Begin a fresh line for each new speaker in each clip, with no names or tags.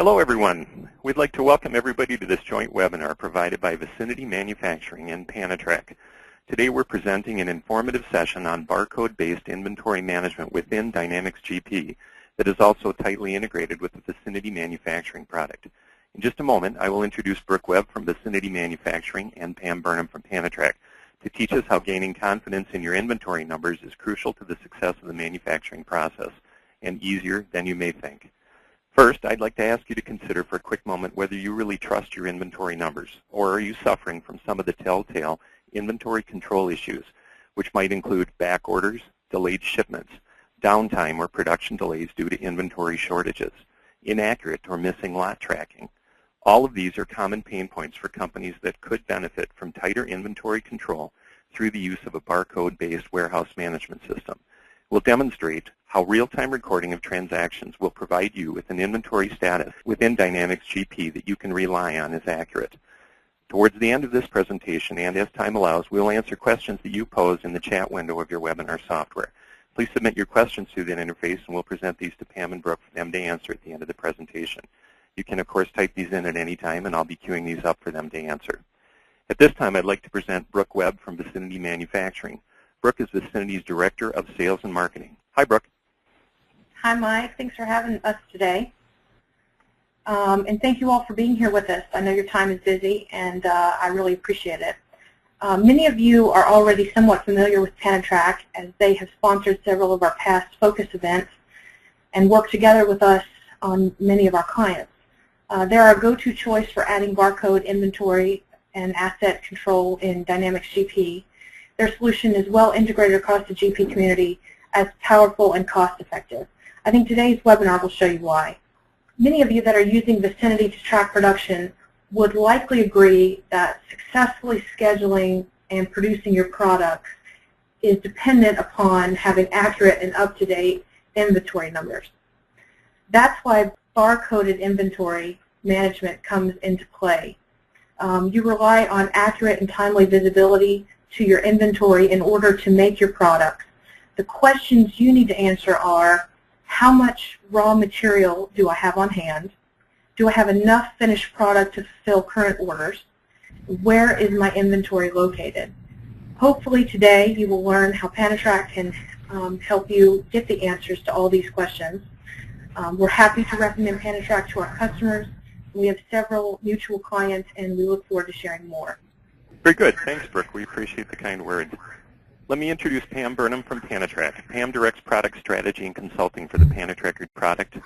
Hello everyone. We'd like to welcome everybody to this joint webinar provided by Vicinity Manufacturing and Panatrack. Today we're presenting an informative session on barcode-based inventory management within Dynamics GP that is also tightly integrated with the Vicinity Manufacturing product. In just a moment, I will introduce Brooke Webb from Vicinity Manufacturing and Pam Burnham from Panatrack to teach us how gaining confidence in your inventory numbers is crucial to the success of the manufacturing process and easier than you may think. First, I'd like to ask you to consider for a quick moment whether you really trust your inventory numbers, or are you suffering from some of the telltale inventory control issues, which might include back orders, delayed shipments, downtime or production delays due to inventory shortages, inaccurate or missing lot tracking. All of these are common pain points for companies that could benefit from tighter inventory control through the use of a barcode-based warehouse management system. We'll demonstrate how real-time recording of transactions will provide you with an inventory status within Dynamics GP that you can rely on as accurate. Towards the end of this presentation, and as time allows, we'll answer questions that you pose in the chat window of your webinar software. Please submit your questions through that interface, and we'll present these to Pam and Brooke for them to answer at the end of the presentation. You can, of course, type these in at any time, and I'll be queuing these up for them to answer. At this time, I'd like to present Brooke Webb from Vicinity Manufacturing. Brooke is Vicinity's Director of Sales and Marketing. Hi, Brooke.
Hi, Mike. Thanks for having us today. And thank you all for being here with us. I know your time is busy, and I really appreciate it. Many of you are already somewhat familiar with Panatrack, as they have sponsored several of our past focus events and worked together with us on many of our clients. They're our go-to choice for adding barcode inventory and asset control in Dynamics GP. Their solution is well integrated across the GP community, as powerful and cost-effective. I think today's webinar will show you why. Many of you that are using Vicinity to track production would likely agree that successfully scheduling and producing your products is dependent upon having accurate and up-to-date inventory numbers. That's why barcoded inventory management comes into play. You rely on accurate and timely visibility to your inventory in order to make your products. The questions you need to answer are, how much raw material do I have on hand? Do I have enough finished product to fulfill current orders? Where is my inventory located? Hopefully today you will learn how Panatrack can help you get the answers to all these questions. We're happy to recommend Panatrack to our customers. We have several mutual clients, and we look forward to sharing more.
Very good. Thanks, Brooke. We appreciate the kind words. Let me introduce Pam Burnham from Panatrack. Pam directs product strategy and consulting for the Panatracker product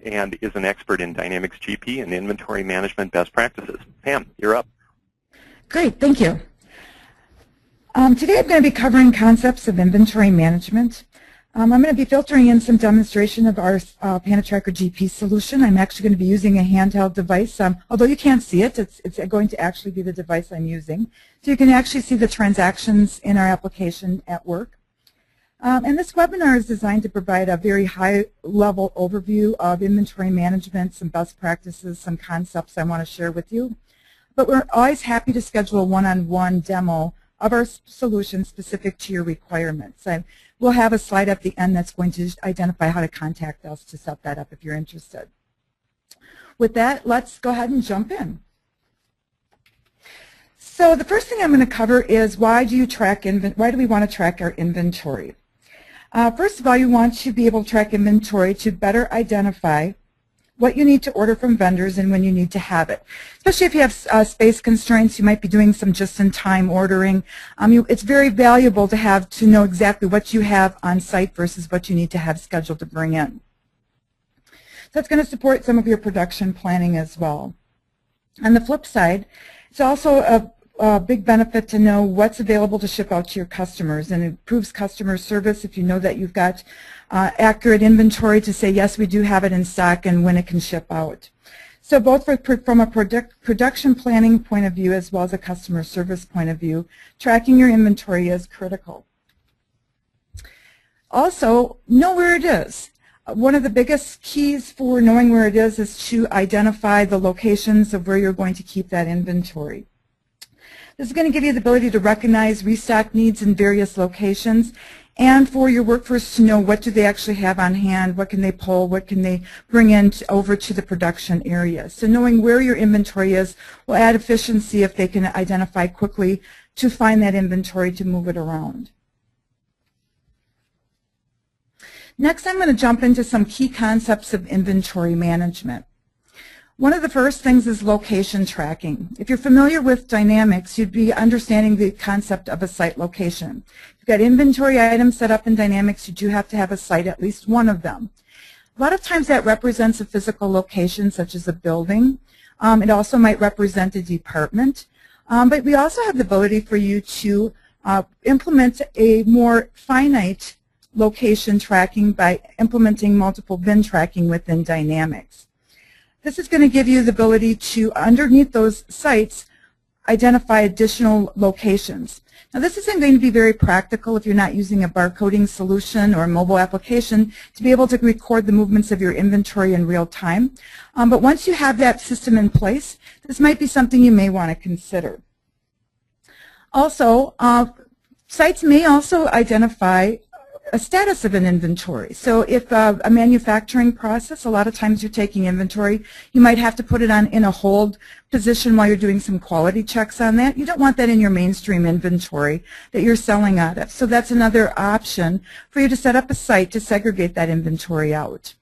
and is an expert in Dynamics GP and inventory management best practices. Pam, you're up.
Great, thank you. Today I'm going to be covering concepts of inventory management. I'm going to be filtering in some demonstration of our PanatrackerGP solution. I'm actually going to be using a handheld device. Although you can't see it, it's going to actually be the device I'm using. So you can actually see the transactions in our application at work. And this webinar is designed to provide a very high-level overview of inventory management, some best practices, some concepts I want to share with you. But we're always happy to schedule a one-on-one demo of our solution specific to your requirements. We'll have a slide at the end that's going to identify how to contact us to set that up if you're interested. With that, let's go ahead and jump in. So the first thing I'm going to cover is why do we want to track our inventory? First of all, you want to be able to track inventory to better identify what you need to order from vendors and when you need to have it. Especially if you have space constraints, you might be doing some just-in-time ordering. It's very valuable to know exactly what you have on site versus what you need to have scheduled to bring in. So that's going to support some of your production planning as well. On the flip side, it's also a big benefit to know what's available to ship out to your customers, and it improves customer service if you know that you've got accurate inventory to say, yes, we do have it in stock and when it can ship out. So both from a production planning point of view as well as a customer service point of view, tracking your inventory is critical. Also, know where it is. One of the biggest keys for knowing where it is to identify the locations of where you're going to keep that inventory. This is going to give you the ability to recognize restock needs in various locations and for your workforce to know what do they actually have on hand, what can they pull, what can they bring in over to the production area. So knowing where your inventory is will add efficiency if they can identify quickly to find that inventory to move it around. Next, I'm going to jump into some key concepts of inventory management. One of the first things is location tracking. If you're familiar with Dynamics, you'd be understanding the concept of a site location. If you've got inventory items set up in Dynamics, you do have to have a site, at least one of them. A lot of times that represents a physical location, such as a building. It also might represent a department. But we also have the ability for you to implement a more finite location tracking by implementing multiple bin tracking within Dynamics. This is going to give you the ability to, underneath those sites, identify additional locations. Now, this isn't going to be very practical if you're not using a barcoding solution or a mobile application to be able to record the movements of your inventory in real time. But once you have that system in place, this might be something you may want to consider. Also, sites may also identify a status of an inventory. So if a manufacturing process, a lot of times you're taking inventory, you might have to put it in a hold position while you're doing some quality checks on that. You don't want that in your mainstream inventory that you're selling out of. So that's another option for you to set up a site to segregate that inventory out.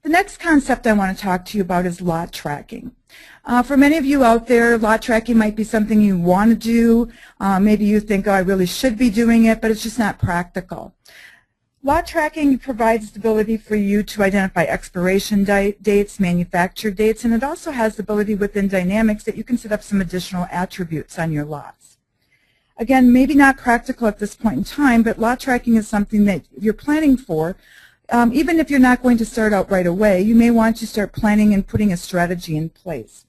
The next concept I want to talk to you about is lot tracking. For many of you out there, lot tracking might be something you want to do. Maybe you think, oh, I really should be doing it, but it's just not practical. Lot tracking provides the ability for you to identify expiration dates, manufacture dates, and it also has the ability within Dynamics that you can set up some additional attributes on your lots. Again, maybe not practical at this point in time, but lot tracking is something that you're planning for. Even if you're not going to start out right away, you may want to start planning and putting a strategy in place.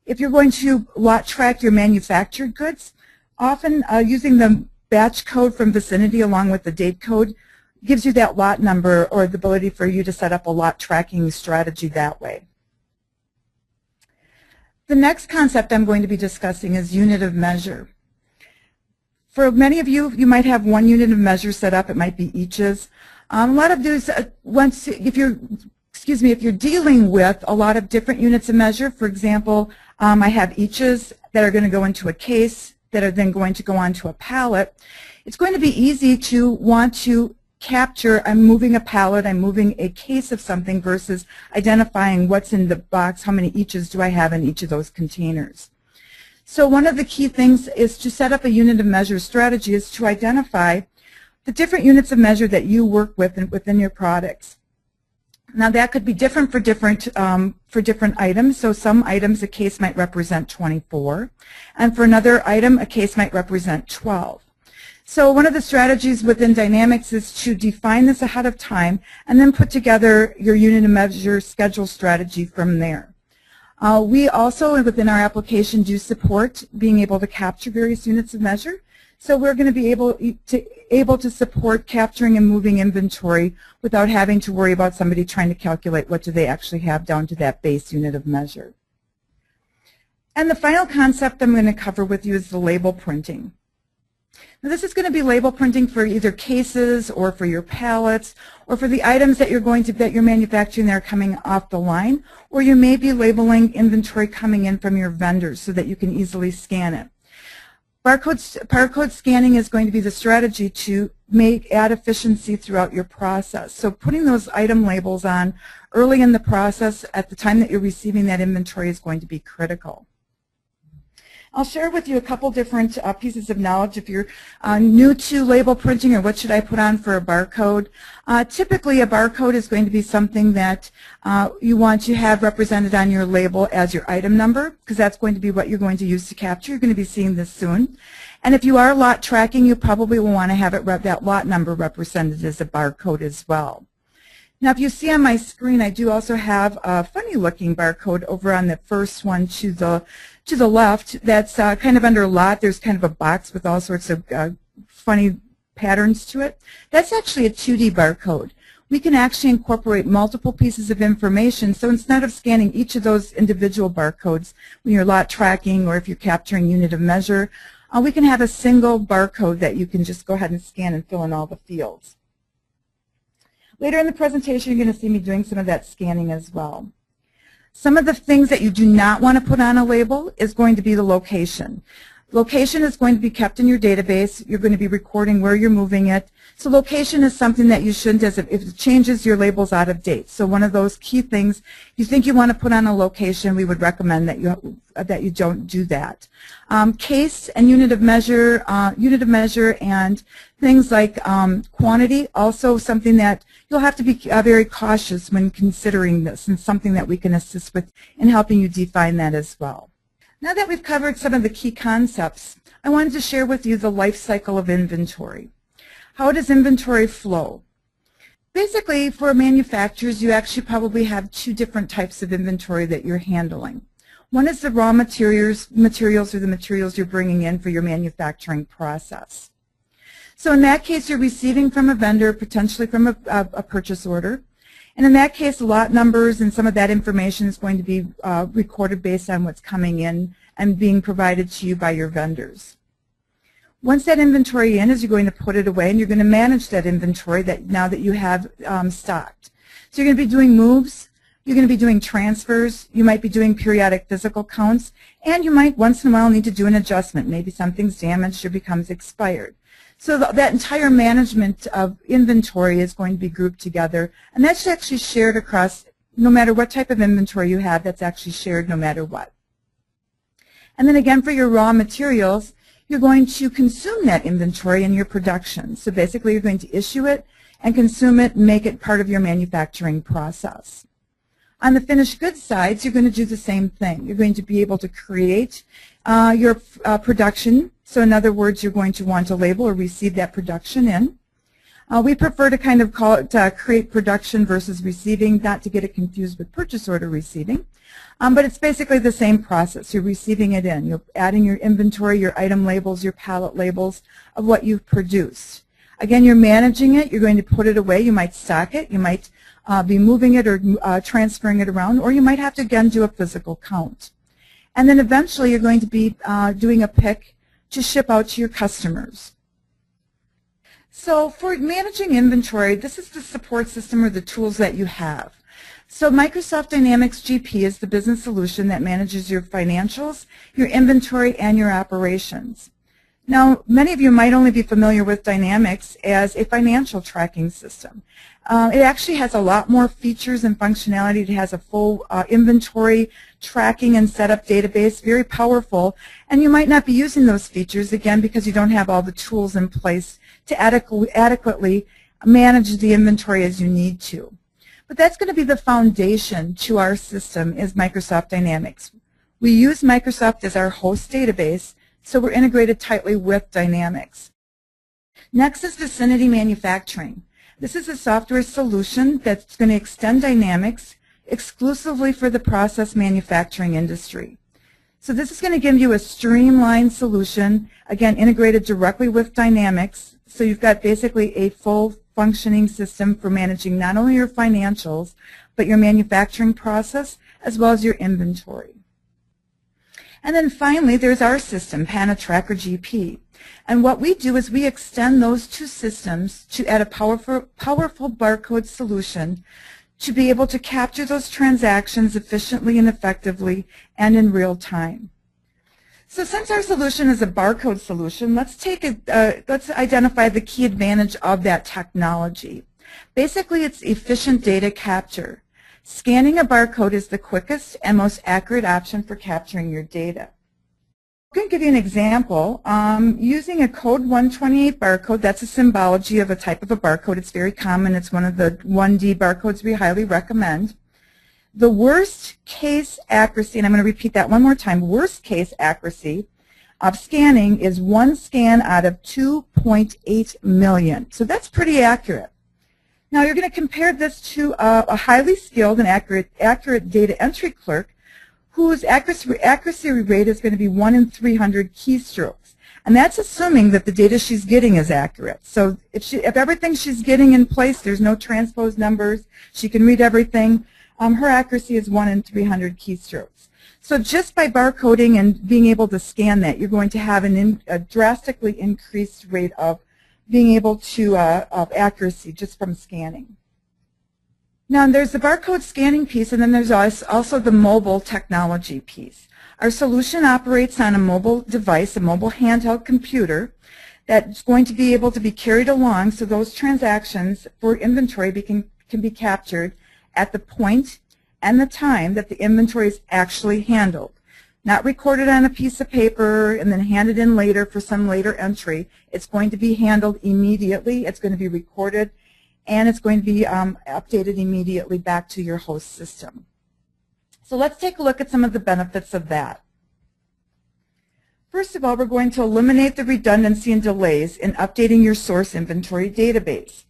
If you're going to lot track your manufactured goods, often using the batch code from Vicinity along with the date code gives you that lot number or the ability for you to set up a lot tracking strategy that way. The next concept I'm going to be discussing is unit of measure. For many of you, you might have one unit of measure set up. It might be eaches. A lot of those, if you're dealing with a lot of different units of measure, for example, I have eaches that are going to go into a case that are then going to go onto a pallet. It's going to be easy to want to capture, I'm moving a pallet, I'm moving a case of something versus identifying what's in the box, how many eaches do I have in each of those containers. So one of the key things is to set up a unit of measure strategy is to identify the different units of measure that you work with within your products. Now that could be different for different items. So some items a case might represent 24, and for another item a case might represent 12. So one of the strategies within Dynamics is to define this ahead of time and then put together your unit of measure schedule strategy from there. We also within our application do support being able to capture various units of measure. So we're going to be able to support capturing and moving inventory without having to worry about somebody trying to calculate what do they actually have down to that base unit of measure. And the final concept I'm going to cover with you is the label printing. Now this is going to be label printing for either cases or for your pallets or for the items that you're manufacturing that are coming off the line, or you may be labeling inventory coming in from your vendors so that you can easily scan it. Barcode scanning is going to be the strategy to add efficiency throughout your process. So putting those item labels on early in the process at the time that you're receiving that inventory is going to be critical. I'll share with you a couple different pieces of knowledge. If you're new to label printing or what should I put on for a barcode, typically a barcode is going to be something that you want to have represented on your label as your item number, because that's going to be what you're going to use to capture. You're going to be seeing this soon. And if you are lot tracking, you probably will want to have that lot number represented as a barcode as well. Now if you see on my screen, I do also have a funny looking barcode over on the first one to the left. That's kind of under lot. There's kind of a box with all sorts of funny patterns to it. That's actually a 2D barcode. We can actually incorporate multiple pieces of information. So instead of scanning each of those individual barcodes when you're lot tracking or if you're capturing unit of measure, we can have a single barcode that you can just go ahead and scan and fill in all the fields. Later in the presentation, you're going to see me doing some of that scanning as well. Some of the things that you do not want to put on a label is going to be the location. Location is going to be kept in your database. You're going to be recording where you're moving it. So location is something that you shouldn't, if it changes, your label's out of date. So one of those key things, if you think you want to put on a location, we would recommend that you don't do that. Case and unit of measure and things like quantity, also something that you'll have to be very cautious when considering this, and something that we can assist with in helping you define that as well. Now that we've covered some of the key concepts, I wanted to share with you the life cycle of inventory. How does inventory flow? Basically, for manufacturers, you actually probably have two different types of inventory that you're handling. One is the raw materials or the materials you're bringing in for your manufacturing process. So in that case, you're receiving from a vendor, potentially from a purchase order. And in that case, lot numbers and some of that information is going to be recorded based on what's coming in and being provided to you by your vendors. Once that inventory is, you're going to put it away, and you're going to manage that inventory now that you have stocked. So you're going to be doing moves, you're going to be doing transfers, you might be doing periodic physical counts, and you might once in a while need to do an adjustment. Maybe something's damaged or becomes expired. So that entire management of inventory is going to be grouped together, and that's actually shared across, no matter what type of inventory you have, that's actually shared no matter what. And then again, for your raw materials, you're going to consume that inventory in your production. So basically, you're going to issue it and consume it and make it part of your manufacturing process. On the finished goods side, you're going to do the same thing. You're going to be able to create your production. So in other words, you're going to want to label or receive that production in. We prefer to kind of call it create production versus receiving, not to get it confused with purchase order receiving. But it's basically the same process. You're receiving it in. You're adding your inventory, your item labels, your pallet labels of what you've produced. Again, you're managing it. You're going to put it away. You might stock it. You might be moving it or transferring it around, or you might have to, again, do a physical count. And then eventually you're going to be doing a pick to ship out to your customers. So for managing inventory, this is the support system or the tools that you have. So Microsoft Dynamics GP is the business solution that manages your financials, your inventory, and your operations. Now, many of you might only be familiar with Dynamics as a financial tracking system. It actually has a lot more features and functionality. It has a full inventory tracking and setup database, very powerful, and you might not be using those features, again, because you don't have all the tools in place to adequately manage the inventory as you need to. But that's going to be the foundation to our system is Microsoft Dynamics. We use Microsoft as our host database, so we're integrated tightly with Dynamics. Next is Vicinity Manufacturing. This is a software solution that's going to extend Dynamics exclusively for the process manufacturing industry. So this is going to give you a streamlined solution, again, integrated directly with Dynamics. So you've got basically a full functioning system for managing not only your financials, but your manufacturing process, as well as your inventory. And then finally, there's our system, PanatrackerGP. And what we do is we extend those two systems to add a powerful barcode solution to be able to capture those transactions efficiently and effectively and in real time. So since our solution is a barcode solution, let's identify the key advantage of that technology. Basically, it's efficient data capture. Scanning a barcode is the quickest and most accurate option for capturing your data. I'm going to give you an example. Using a code 128 barcode, that's a symbology of a type of a barcode. It's very common. It's one of the 1D barcodes we highly recommend. The worst case accuracy, and I'm going to repeat that one more time, worst case accuracy of scanning is 1 scan out of 2.8 million. So that's pretty accurate. Now you're going to compare this to a highly skilled and accurate data entry clerk whose accuracy rate is going to be 1 in 300 keystrokes. And that's assuming that the data she's getting is accurate. So if everything she's getting in place, there's no transposed numbers, she can read everything, Her accuracy is 1 in 300 keystrokes. So just by barcoding and being able to scan that, you're going to have a drastically increased rate of being able to, of accuracy just from scanning. Now there's the barcode scanning piece, and then there's also the mobile technology piece. Our solution operates on a mobile device, a mobile handheld computer, that's going to be able to be carried along so those transactions for inventory can be captured at the point and the time that the inventory is actually handled. Not recorded on a piece of paper and then handed in later for some later entry. It's going to be handled immediately. It's going to be recorded, and it's going to be updated immediately back to your host system. So let's take a look at some of the benefits of that. First of all, we're going to eliminate the redundancy and delays in updating your source inventory database.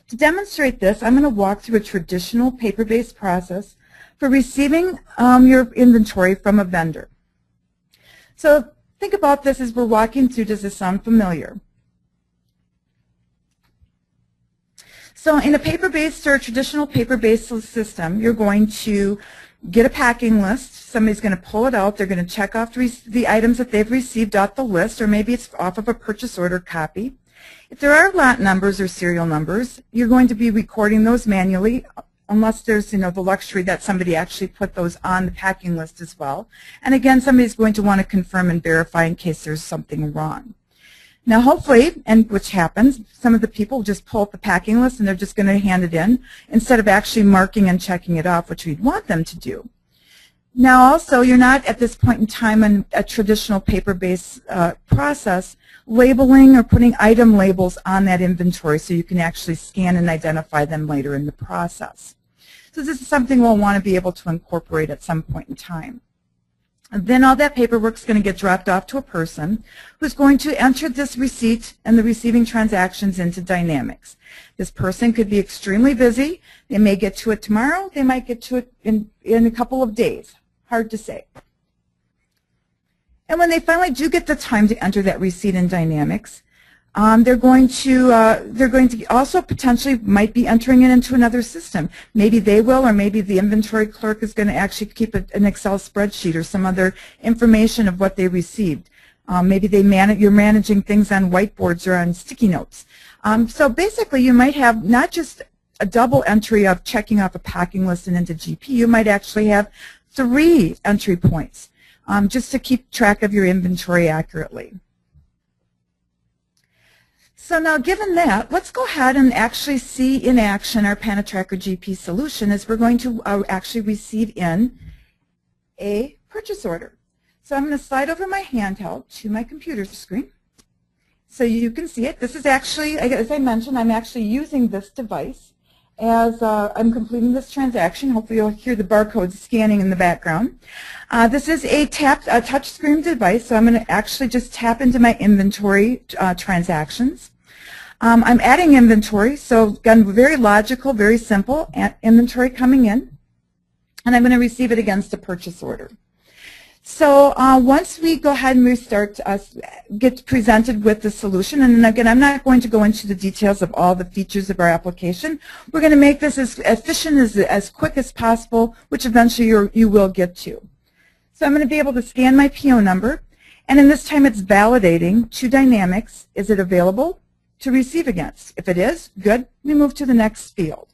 To demonstrate this, I'm going to walk through a traditional paper-based process for receiving your inventory from a vendor. So think about this as we're walking through. Does this sound familiar? So in a paper-based or a traditional paper-based system, you're going to get a packing list. Somebody's going to pull it out. They're going to check off the items that they've received off the list, or maybe it's off of a purchase order copy. If there are lot numbers or serial numbers, you're going to be recording those manually, unless there's the luxury that somebody actually put those on the packing list as well. And again, somebody's going to want to confirm and verify in case there's something wrong. Now hopefully, and which happens, some of the people just pull up the packing list and they're just going to hand it in instead of actually marking and checking it off, which we'd want them to do. Now also, you're not at this point in time in a traditional paper-based process labeling or putting item labels on that inventory so you can actually scan and identify them later in the process. So this is something we'll want to be able to incorporate at some point in time. And then all that paperwork is going to get dropped off to a person who's going to enter this receipt and the receiving transactions into Dynamics. This person could be extremely busy. They may get to it tomorrow. They might get to it in a couple of days. Hard to say. And when they finally do get the time to enter that receipt in Dynamics, they're going to also potentially might be entering it into another system. Maybe they will, or maybe the inventory clerk is going to actually keep an Excel spreadsheet or some other information of what they received. Maybe you're managing things on whiteboards or on sticky notes. So basically, you might have not just a double entry of checking off a packing list and into GP. You might actually have 3 entry points just to keep track of your inventory accurately. So now given that, let's go ahead and actually see in action our PanatrackerGP solution as we're going to actually receive in a purchase order. So I'm going to slide over my handheld to my computer screen so you can see it. This is actually, as I mentioned, I'm actually using this device as I'm completing this transaction. Hopefully you'll hear the barcode scanning in the background. This is a touch screen device, so I'm going to actually just tap into my inventory transactions. I'm adding inventory, so again, very logical, very simple, inventory coming in, and I'm going to receive it against a purchase order. So once we go ahead and we start get presented with the solution, and again, I'm not going to go into the details of all the features of our application. We're going to make this as efficient, as quick as possible, which eventually you will get to. So I'm going to be able to scan my PO number, and in this time it's validating to Dynamics, is it available to receive against? If it is, good, we move to the next field.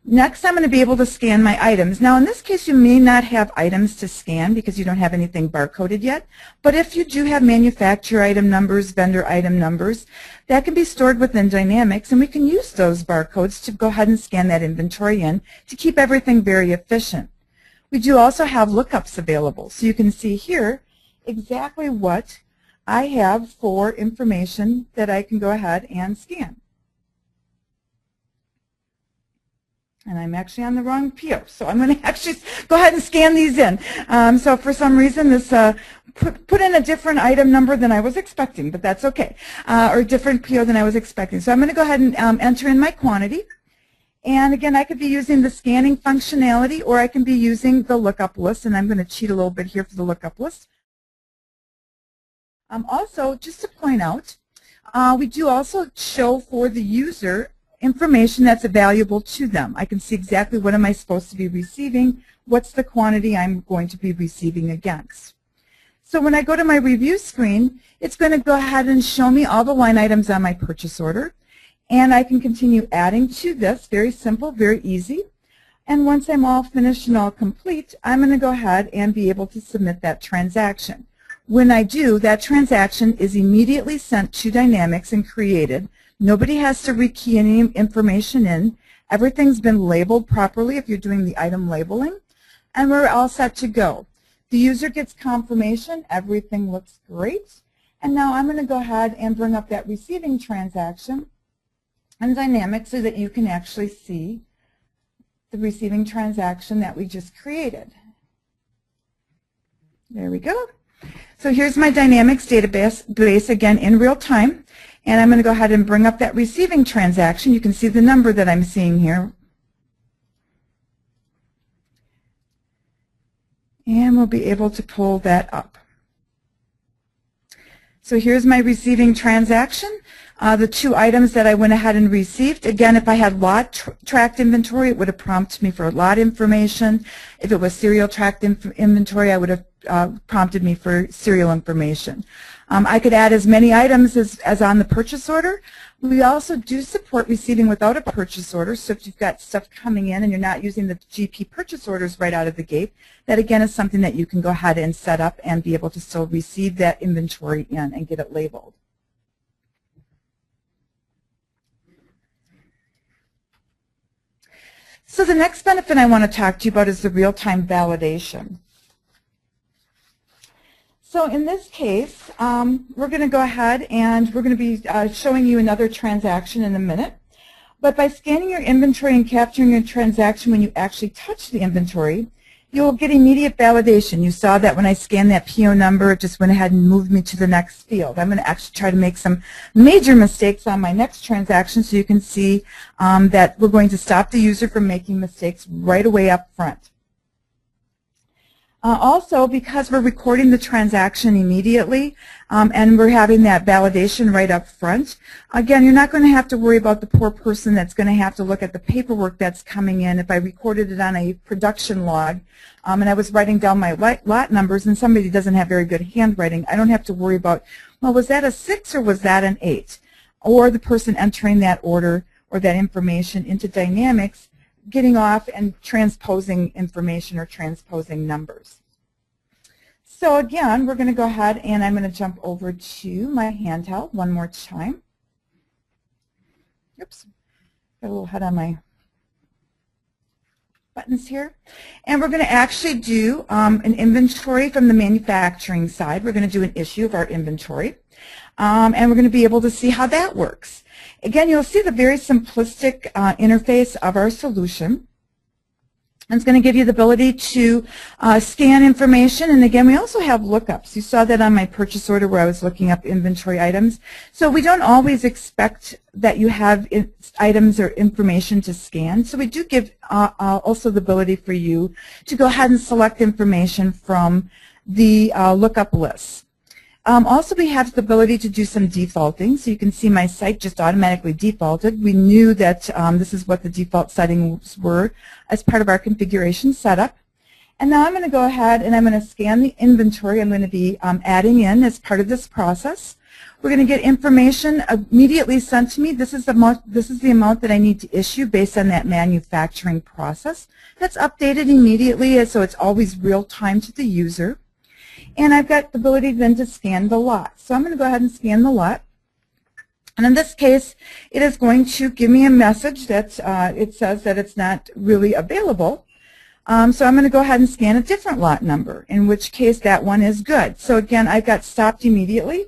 Next, I'm going to be able to scan my items. Now, in this case, you may not have items to scan because you don't have anything barcoded yet, but if you do have manufacturer item numbers, vendor item numbers, that can be stored within Dynamics, and we can use those barcodes to go ahead and scan that inventory in to keep everything very efficient. We do also have lookups available, so you can see here exactly what I have for information that I can go ahead and scan. And I'm actually on the wrong PO, so I'm going to actually go ahead and scan these in. So for some reason, this put in a different item number than I was expecting, but that's okay, or a different PO than I was expecting. So I'm going to go ahead and enter in my quantity. And again, I could be using the scanning functionality, or I can be using the lookup list, and I'm going to cheat a little bit here for the lookup list. Also, just to point out, we do also show for the user information that's valuable to them. I can see exactly what am I supposed to be receiving, what's the quantity I'm going to be receiving against. So when I go to my review screen, it's going to go ahead and show me all the line items on my purchase order. And I can continue adding to this. Very simple, very easy. And once I'm all finished and all complete, I'm going to go ahead and be able to submit that transaction. When I do, that transaction is immediately sent to Dynamics and created. Nobody has to rekey any information in. Everything's been labeled properly if you're doing the item labeling. And we're all set to go. The user gets confirmation. Everything looks great. And now I'm going to go ahead and bring up that receiving transaction in Dynamics so that you can actually see the receiving transaction that we just created. There we go. So here's my Dynamics database again in real time. And I'm going to go ahead and bring up that receiving transaction. You can see the number that I'm seeing here. And we'll be able to pull that up. So here's my receiving transaction. The two items that I went ahead and received. Again, if I had lot tracked inventory, it would have prompted me for lot information. If it was serial tracked inventory, I would have prompted me for serial information. I could add as many items as on the purchase order. We also do support receiving without a purchase order. So if you've got stuff coming in and you're not using the GP purchase orders right out of the gate, that again is something that you can go ahead and set up and be able to still receive that inventory in and get it labeled. So the next benefit I want to talk to you about is the real-time validation. So in this case, we're going to go ahead and we're going to be showing you another transaction in a minute. But by scanning your inventory and capturing your transaction when you actually touch the inventory, you'll get immediate validation. You saw that when I scanned that PO number, it just went ahead and moved me to the next field. I'm going to actually try to make some major mistakes on my next transaction so you can see that we're going to stop the user from making mistakes right away up front. Also, because we're recording the transaction immediately and we're having that validation right up front, again, you're not going to have to worry about the poor person that's going to have to look at the paperwork that's coming in. If I recorded it on a production log and I was writing down my lot numbers and somebody doesn't have very good handwriting, I don't have to worry about, well, was that a 6 or was that an 8? Or the person entering that order or that information into Dynamics getting off and transposing information or transposing numbers. So again, we're going to go ahead and I'm going to jump over to my handheld one more time. Oops, got a little head on my buttons here. And we're going to actually do an inventory from the manufacturing side. We're going to do an issue of our inventory. And we're going to be able to see how that works. Again, you'll see the very simplistic interface of our solution. And it's going to give you the ability to scan information. And again, we also have lookups. You saw that on my purchase order where I was looking up inventory items. So we don't always expect that you have items or information to scan. So we do give also the ability for you to go ahead and select information from the lookup lists. Also, we have the ability to do some defaulting. So you can see my site just automatically defaulted. We knew that this is what the default settings were as part of our configuration setup. And now I'm going to go ahead and I'm going to scan the inventory I'm going to be adding in as part of this process. We're going to get information immediately sent to me. This is the amount that I need to issue based on that manufacturing process. That's updated immediately, so it's always real time to the user. And I've got the ability then to scan the lot. So I'm going to go ahead and scan the lot. And in this case, it is going to give me a message that it says that it's not really available. So I'm going to go ahead and scan a different lot number, in which case that one is good. So again, I got stopped immediately.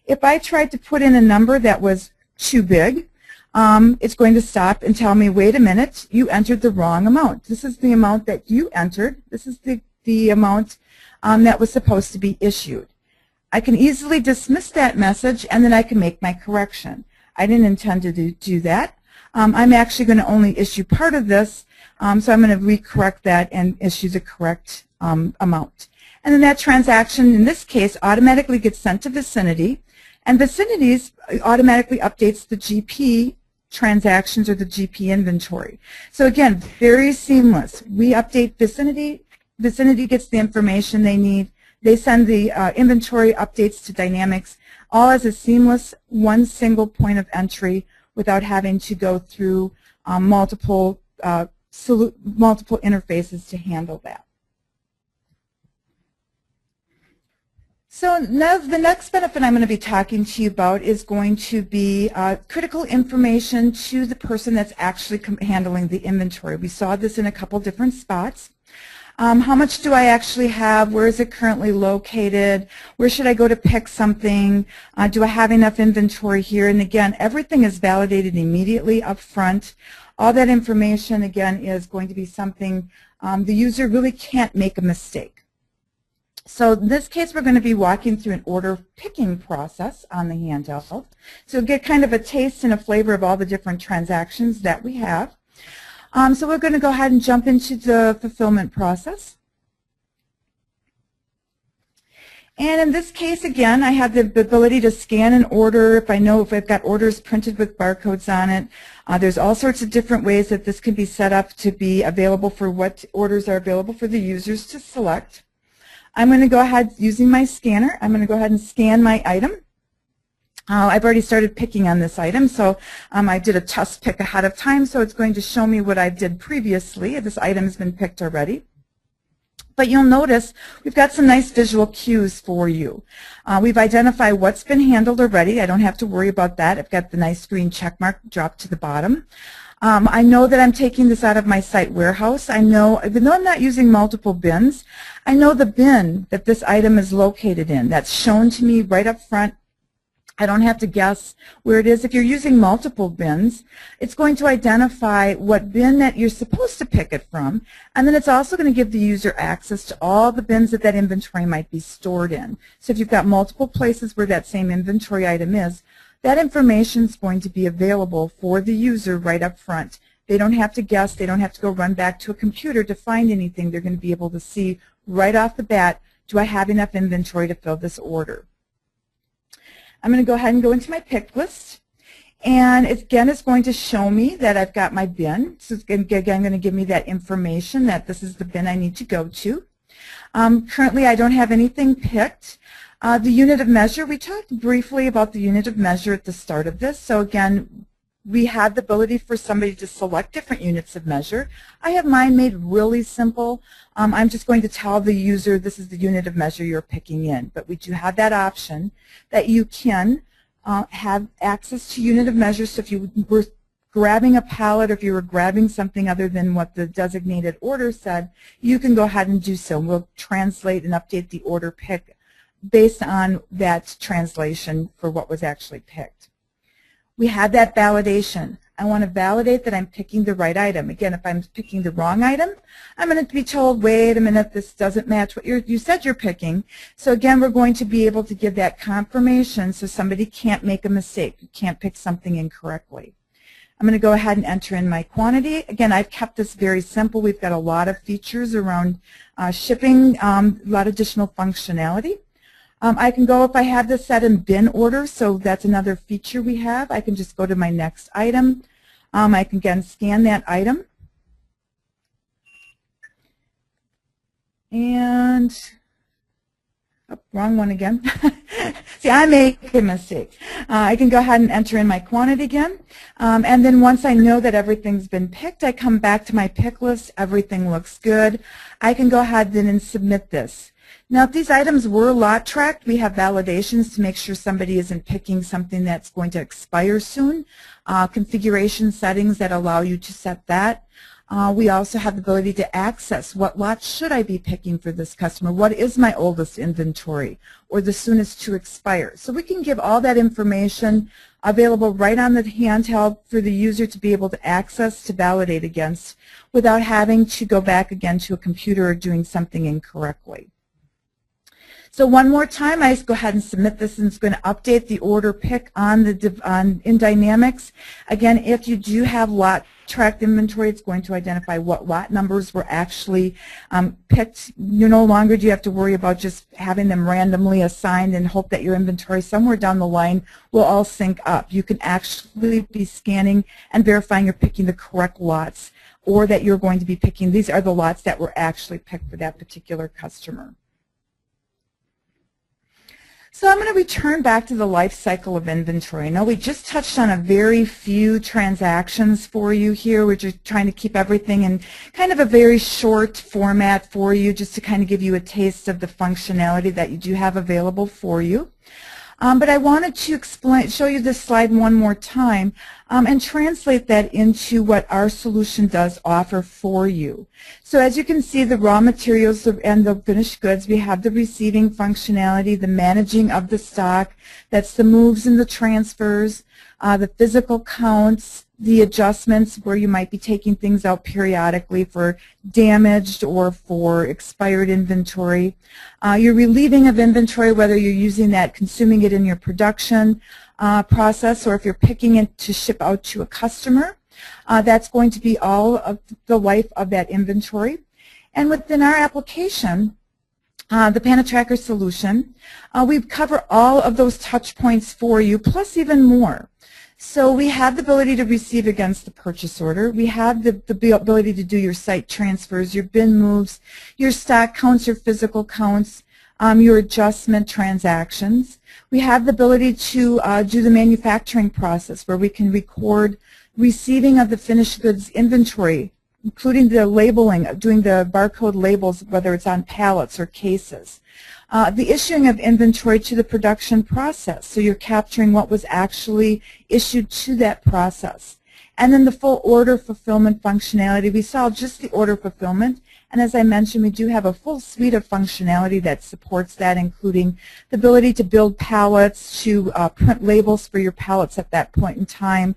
If I tried to put in a number that was too big, it's going to stop and tell me, wait a minute, you entered the wrong amount. This is the amount that you entered. This is the amount that was supposed to be issued. I can easily dismiss that message and then I can make my correction. I didn't intend to do that. I'm actually going to only issue part of this, so I'm going to recorrect that and issue the correct amount. And then that transaction, in this case, automatically gets sent to Vicinity, and Vicinity's automatically updates the GP transactions or the GP inventory. So again, very seamless. We update Vicinity. Vicinity gets the information they need. They send the inventory updates to Dynamics, all as a seamless one single point of entry without having to go through multiple interfaces to handle that. So now the next benefit I'm going to be talking to you about is going to be critical information to the person that's actually handling the inventory. We saw this in a couple different spots. How much do I actually have? Where is it currently located? Where should I go to pick something? Do I have enough inventory here? And again, everything is validated immediately up front. All that information, again, is going to be something the user really can't make a mistake. So in this case, we're going to be walking through an order picking process on the handheld. So get kind of a taste and a flavor of all the different transactions that we have. So we're going to go ahead and jump into the fulfillment process. And in this case, again, I have the ability to scan an order if I know if I've got orders printed with barcodes on it. There's all sorts of different ways that this can be set up to be available for what orders are available for the users to select. I'm going to go ahead using my scanner. I'm going to go ahead and scan my item. I've already started picking on this item, so I did a test pick ahead of time, so it's going to show me what I did previously. This item has been picked already. But you'll notice we've got some nice visual cues for you. We've identified what's been handled already. I don't have to worry about that. I've got the nice green check mark dropped to the bottom. I know that I'm taking this out of my site warehouse. I know, even though I'm not using multiple bins, I know the bin that this item is located in. That's shown to me right up front. I don't have to guess where it is. If you're using multiple bins, it's going to identify what bin that you're supposed to pick it from, and then it's also going to give the user access to all the bins that that inventory might be stored in. So if you've got multiple places where that same inventory item is, that information is going to be available for the user right up front. They don't have to guess. They don't have to go run back to a computer to find anything. They're going to be able to see right off the bat, do I have enough inventory to fill this order? I'm going to go ahead and go into my pick list. And again, it's going to show me that I've got my bin. So it's again going to give me that information that this is the bin I need to go to. Currently, I don't have anything picked. The unit of measure, we talked briefly about the unit of measure at the start of this. So again, we have the ability for somebody to select different units of measure. I have mine made really simple. I'm just going to tell the user this is the unit of measure you're picking in. But we do have that option that you can have access to unit of measure. So if you were grabbing a pallet or if you were grabbing something other than what the designated order said, you can go ahead and do so. We'll translate and update the order pick based on that translation for what was actually picked. We have that validation. I want to validate that I'm picking the right item. Again, if I'm picking the wrong item, I'm going to be told, wait a minute, this doesn't match what you said you're picking. So again, we're going to be able to give that confirmation so somebody can't make a mistake. You can't pick something incorrectly. I'm going to go ahead and enter in my quantity. Again, I've kept this very simple. We've got a lot of features around shipping, a lot of additional functionality. I can go, if I have this set in bin order, so that's another feature we have. I can just go to my next item. I can again scan that item. And, oh, wrong one again. See, I make a mistake. I can go ahead and enter in my quantity again. And then once I know that everything's been picked, I come back to my pick list. Everything looks good. I can go ahead then and submit this. Now, if these items were lot tracked, we have validations to make sure somebody isn't picking something that's going to expire soon. Configuration settings that allow you to set that. We also have the ability to access what lot should I be picking for this customer. What is my oldest inventory or the soonest to expire? So we can give all that information available right on the handheld for the user to be able to access, to validate against, without having to go back again to a computer or doing something incorrectly. So one more time, I just go ahead and submit this, and it's going to update the order pick in Dynamics. Again, if you do have lot tracked inventory, it's going to identify what lot numbers were actually picked. You no longer do you have to worry about just having them randomly assigned and hope that your inventory somewhere down the line will all sync up. You can actually be scanning and verifying you're picking the correct lots, or that you're going to be picking, these are the lots that were actually picked for that particular customer. So I'm going to return back to the life cycle of inventory. I know we just touched on a very few transactions for you here. We're just trying to keep everything in kind of a very short format for you, just to kind of give you a taste of the functionality that you do have available for you. But I wanted to show you this slide one more time and translate that into what our solution does offer for you. So as you can see, the raw materials and the finished goods, we have the receiving functionality, the managing of the stock, that's the moves and the transfers, the physical counts, the adjustments where you might be taking things out periodically for damaged or for expired inventory. Your relieving of inventory, whether you're using that, consuming it in your production process, or if you're picking it to ship out to a customer. That's going to be all of the life of that inventory. And within our application, the PanaTracker solution, we cover all of those touch points for you, plus even more. So we have the ability to receive against the purchase order. We have the ability to do your site transfers, your bin moves, your stock counts, your physical counts, your adjustment transactions. We have the ability to do the manufacturing process, where we can record receiving of the finished goods inventory, including the labeling, doing the barcode labels, whether it's on pallets or cases. The issuing of inventory to the production process, so you're capturing what was actually issued to that process. And then the full order fulfillment functionality. We saw just the order fulfillment, and as I mentioned, we do have a full suite of functionality that supports that, including the ability to build pallets, to print labels for your pallets at that point in time,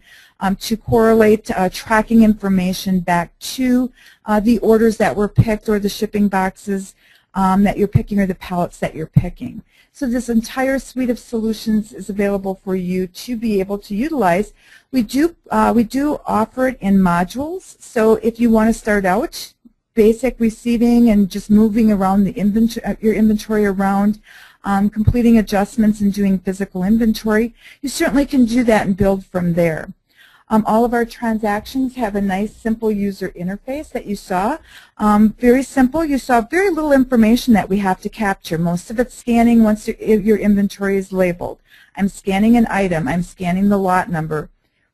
to correlate tracking information back to the orders that were picked, or the shipping boxes that you're picking, or the pallets that you're picking. So this entire suite of solutions is available for you to be able to utilize. We do offer it in modules. So if you want to start out basic receiving and just moving around the inventory, your inventory around, completing adjustments and doing physical inventory, you certainly can do that and build from there. All of our transactions have a nice, simple user interface that you saw. Very simple. You saw very little information that we have to capture. Most of it's scanning once your inventory is labeled. I'm scanning an item. I'm scanning the lot number.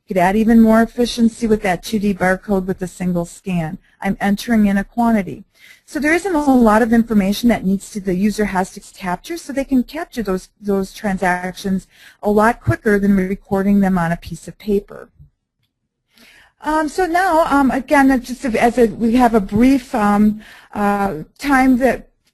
You could add even more efficiency with that 2D barcode with a single scan. I'm entering in a quantity. So there isn't a lot of information that the user has to capture, so they can capture those transactions a lot quicker than recording them on a piece of paper. So now, again, just we have a brief time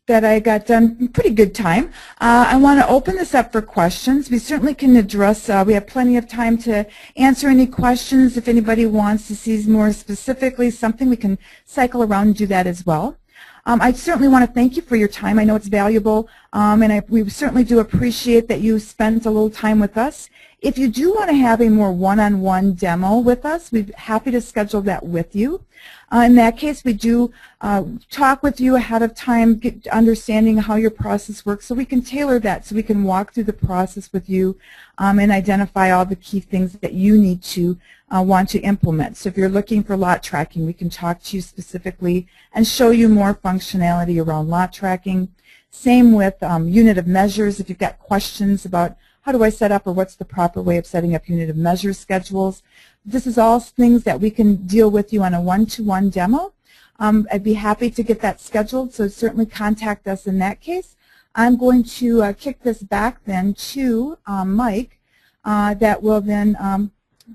that I got done, pretty good time. I want to open this up for questions. We certainly can address, we have plenty of time to answer any questions. If anybody wants to see more specifically something, we can cycle around and do that as well. I certainly want to thank you for your time. I know it's valuable, and we certainly do appreciate that you spent a little time with us. If you do want to have a more one-on-one demo with us, we'd be happy to schedule that with you. In that case, we do talk with you ahead of time, get understanding how your process works, so we can tailor that, so we can walk through the process with you and identify all the key things that you need to want to implement. So if you're looking for lot tracking, we can talk to you specifically and show you more functionality around lot tracking. Same with unit of measures. If you've got questions about how do I set up, or what's the proper way of setting up unit of measure schedules, this is all things that we can deal with you on a one-to-one demo. I'd be happy to get that scheduled, so certainly contact us in that case. I'm going to kick this back then to Mike that will then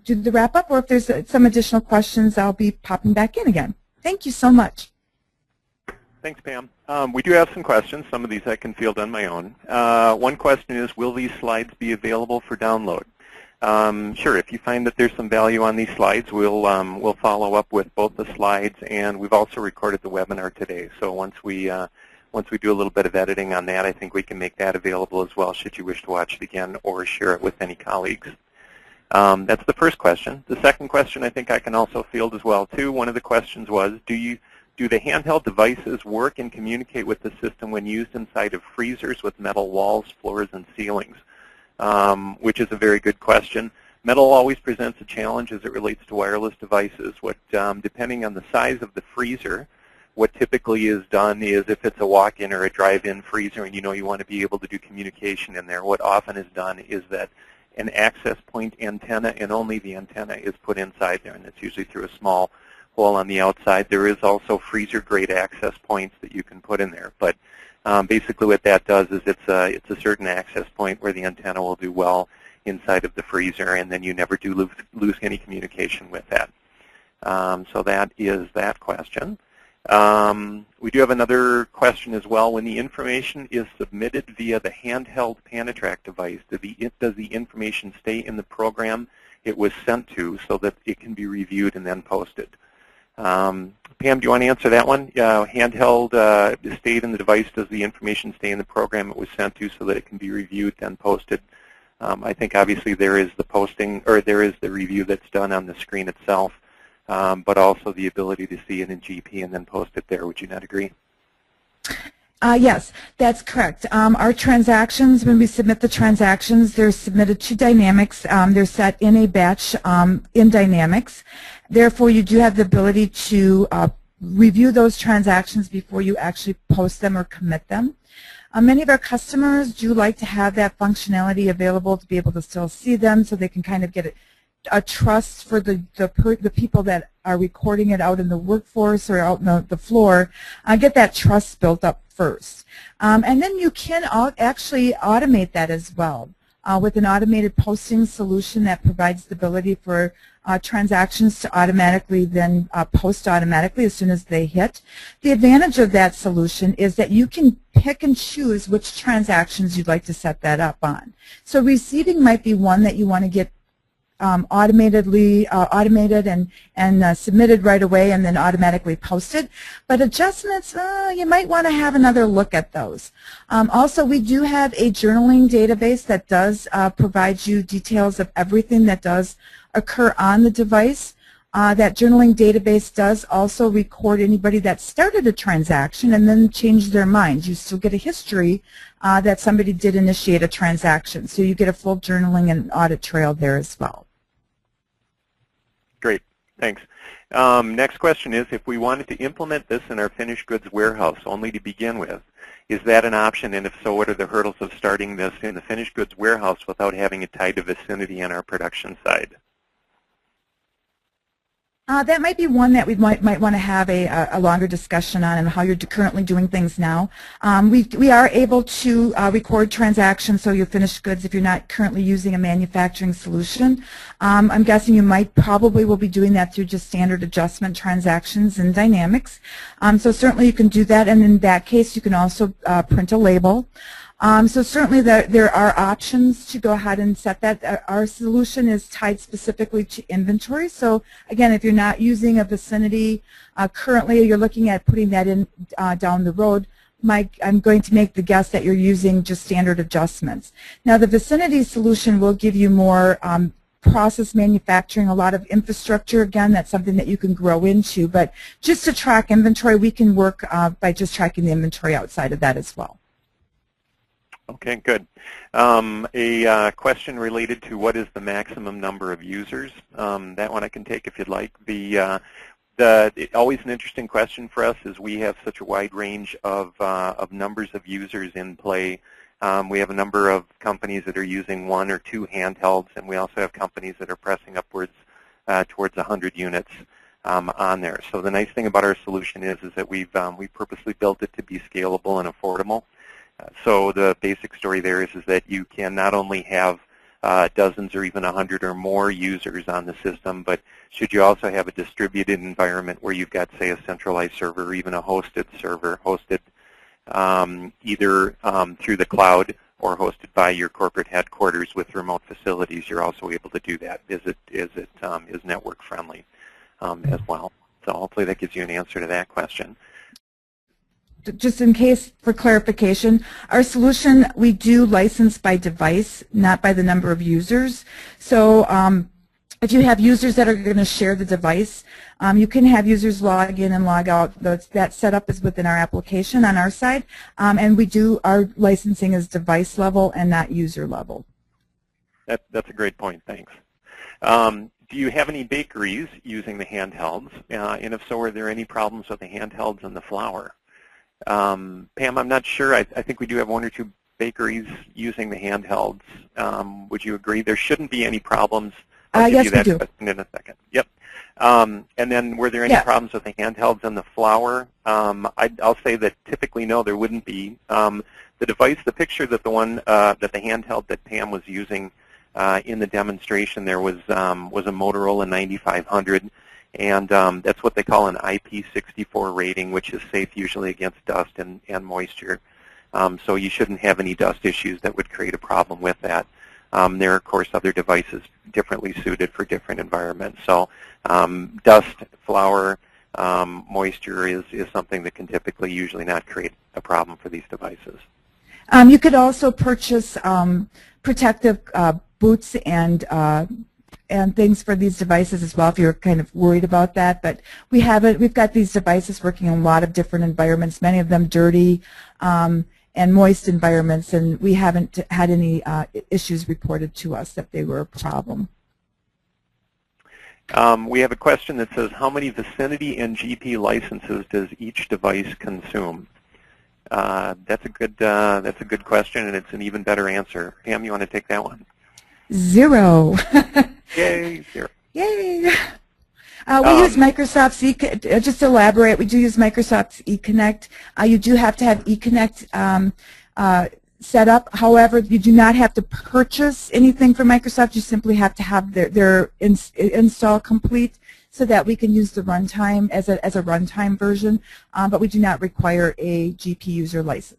do the wrap-up, or if there's some additional questions, I'll be popping back in again. Thank you so much.
Thanks, Pam. We do have some questions. Some of these I can field on my own. One question is, will these slides be available for download? Sure. If you find that there's some value on these slides, we'll follow up with both the slides, and we've also recorded the webinar today. So once we once we do a little bit of editing on that, I think we can make that available as well should you wish to watch it again or share it with any colleagues. That's the first question. The second question I think I can also field as well too. One of the questions was, do the handheld devices work and communicate with the system when used inside of freezers with metal walls, floors, and ceilings? Which is a very good question. Metal always presents a challenge as it relates to wireless devices. Depending on the size of the freezer, what typically is done is if it's a walk-in or a drive-in freezer and you want to be able to do communication in there, what often is done is that an access point antenna and only the antenna is put inside there, and it's usually through a small hole on the outside. There is also freezer-grade access points that you can put in there, but basically what that does is it's a certain access point where the antenna will do well inside of the freezer, and then you never do lose any communication with that. So that is that question. We do have another question as well. When the information is submitted via the handheld Panatrack device, does the information stay in the program it was sent to so that it can be reviewed and then posted? Pam, do you want to answer that one? Handheld stayed in the device, does the information stay in the program it was sent to so that it can be reviewed, then posted? I think obviously there is the posting, or there is the review that's done on the screen itself, but also the ability to see it in GP and then post it there. Would you not agree?
Yes, that's correct. Our transactions, when we submit the transactions, they're submitted to Dynamics. They're set in a batch in Dynamics. Therefore, you do have the ability to review those transactions before you actually post them or commit them. Many of our customers do like to have that functionality available to be able to still see them so they can kind of get a trust for the people that are recording it out in the workforce or out on the floor, get that trust built up first. And then you can actually automate that as well with an automated posting solution that provides the ability for transactions to automatically then post automatically as soon as they hit. The advantage of that solution is that you can pick and choose which transactions you'd like to set that up on. So receiving might be one that you want to get automated and submitted right away and then automatically posted. But adjustments, you might want to have another look at those. Also, we do have a journaling database that does provide you details of everything that does occur on the device. That journaling database does also record anybody that started a transaction and then changed their mind. You still get a history that somebody did initiate a transaction. So you get a full journaling and audit trail there as well.
Great, thanks. Next question is, if we wanted to implement this in our finished goods warehouse only to begin with, is that an option? And if so, what are the hurdles of starting this in the finished goods warehouse without having it tied to Vicinity on our production side?
That might be one that we might want to have a longer discussion on and how you're currently doing things now. We are able to record transactions, so your finished goods, if you're not currently using a manufacturing solution. I'm guessing you probably will be doing that through just standard adjustment transactions in Dynamics. So certainly you can do that, and in that case you can also print a label. So certainly there are options to go ahead and set that. Our solution is tied specifically to inventory. So again, if you're not using a Vicinity currently, you're looking at putting that in down the road, I'm going to make the guess that you're using just standard adjustments. Now the Vicinity solution will give you more process manufacturing, a lot of infrastructure. Again, that's something that you can grow into. But just to track inventory, we can work by just tracking the inventory outside of that as well.
Okay, good. A question related to what is the maximum number of users. That one I can take if you'd like. Always an interesting question for us is we have such a wide range of numbers of users in play. We have a number of companies that are using 1 or 2 handhelds, and we also have companies that are pressing upwards towards 100 units on there. So the nice thing about our solution is that we purposely built it to be scalable and affordable. So the basic story there is that you can not only have dozens or even 100 or more users on the system, but should you also have a distributed environment where you've got, say, a centralized server or even a hosted server, hosted either through the cloud or hosted by your corporate headquarters with remote facilities, you're also able to do that as it is network friendly as well. So hopefully that gives you an answer to that question.
just in case for clarification, our solution, we do license by device, not by the number of users. So if you have users that are going to share the device, you can have users log in and log out. That setup is within our application on our side, and our licensing is device level and not user level.
That's a great point. Thanks. Do you have any bakeries using the handhelds? And if so, are there any problems with the handhelds and the flour? Pam, I'm not sure. I think we do have one or two bakeries using the handhelds. Would you agree? There shouldn't be any problems. I'll give you that question in a second. Yep. And then were there any problems with the handhelds and the flour? I'll say that typically no, there wouldn't be. The device, the picture that the handheld that Pam was using in the demonstration there was a Motorola 9500, and that's what they call an IP64 rating, which is safe usually against dust and moisture. So you shouldn't have any dust issues that would create a problem with that. There are, of course, other devices differently suited for different environments. So dust, flour, moisture is something that can typically usually not create a problem for these devices.
You could also purchase protective boots and things for these devices as well if you're kind of worried about that. But we've got these devices working in a lot of different environments, many of them dirty and moist environments, and we haven't had any issues reported to us that they were a problem.
We have a question that says, how many Vicinity and GP licenses does each device consume? That's a good question, and it's an even better answer. Pam, you want to take that one?
0.
Yay, 0.
Yay. We use Microsoft's just to elaborate, we do use Microsoft's eConnect. You do have to have eConnect set up. However, you do not have to purchase anything from Microsoft. You simply have to have their install complete so that we can use the runtime as a runtime version, but we do not require a GP user license.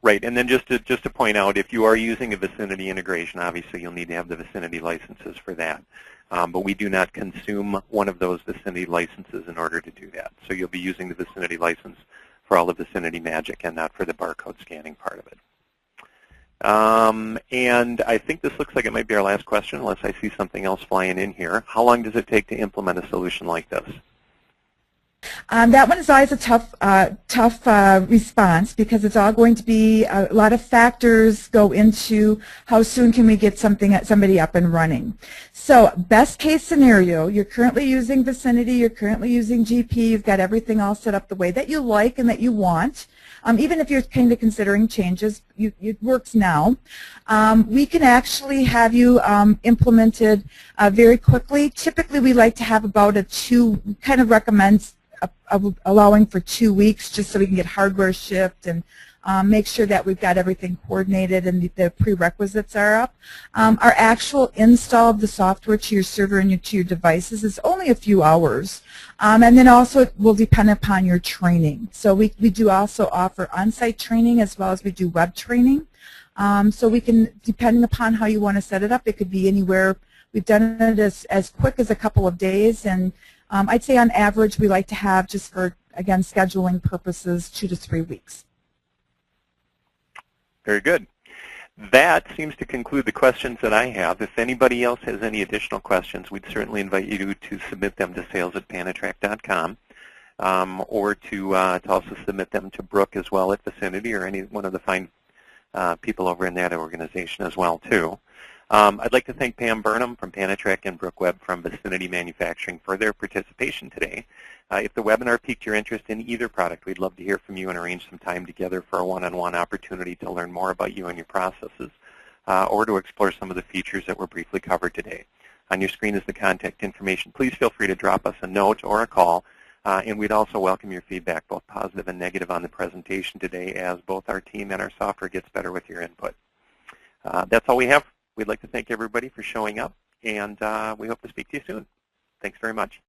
Right, and then just to point out, if you are using a Vicinity integration, obviously you'll need to have the Vicinity licenses for that. But we do not consume one of those Vicinity licenses in order to do that. So you'll be using the Vicinity license for all the Vicinity magic and not for the barcode scanning part of it. And I think this looks like it might be our last question, unless I see something else flying in here. How long does it take to implement a solution like this?
That one is always a tough response because it's all going to be a lot of factors go into how soon can we get somebody up and running. So best case scenario, you're currently using Vicinity, you're currently using GP, you've got everything all set up the way that you like and that you want. Even if you're kind of considering changes, it works now. We can actually have you implemented very quickly. Typically, we like to have about kind of recommend allowing for 2 weeks just so we can get hardware shipped and make sure that we've got everything coordinated and the prerequisites are up. Our actual install of the software to your server and to your devices is only a few hours. And then also it will depend upon your training. So we do also offer on-site training as well as we do web training. So we can, depending upon how you want to set it up, it could be anywhere. We've done it as quick as a couple of days, and I'd say on average we like to have, just for, again, scheduling purposes, 2 to 3 weeks.
Very good. That seems to conclude the questions that I have. If anybody else has any additional questions, we'd certainly invite you to submit them to sales@panatrack.com or to also submit them to Brooke as well at Vicinity, or any one of the fine people over in that organization as well too. I'd like to thank Pam Burnham from Panatrack and Brooke Webb from Vicinity Manufacturing for their participation today. If the webinar piqued your interest in either product, we'd love to hear from you and arrange some time together for a one-on-one opportunity to learn more about you and your processes, or to explore some of the features that were briefly covered today. On your screen is the contact information. Please feel free to drop us a note or a call, and we'd also welcome your feedback, both positive and negative, on the presentation today, as both our team and our software gets better with your input. That's all we have. We'd like to thank everybody for showing up, and we hope to speak to you soon. Thanks very much.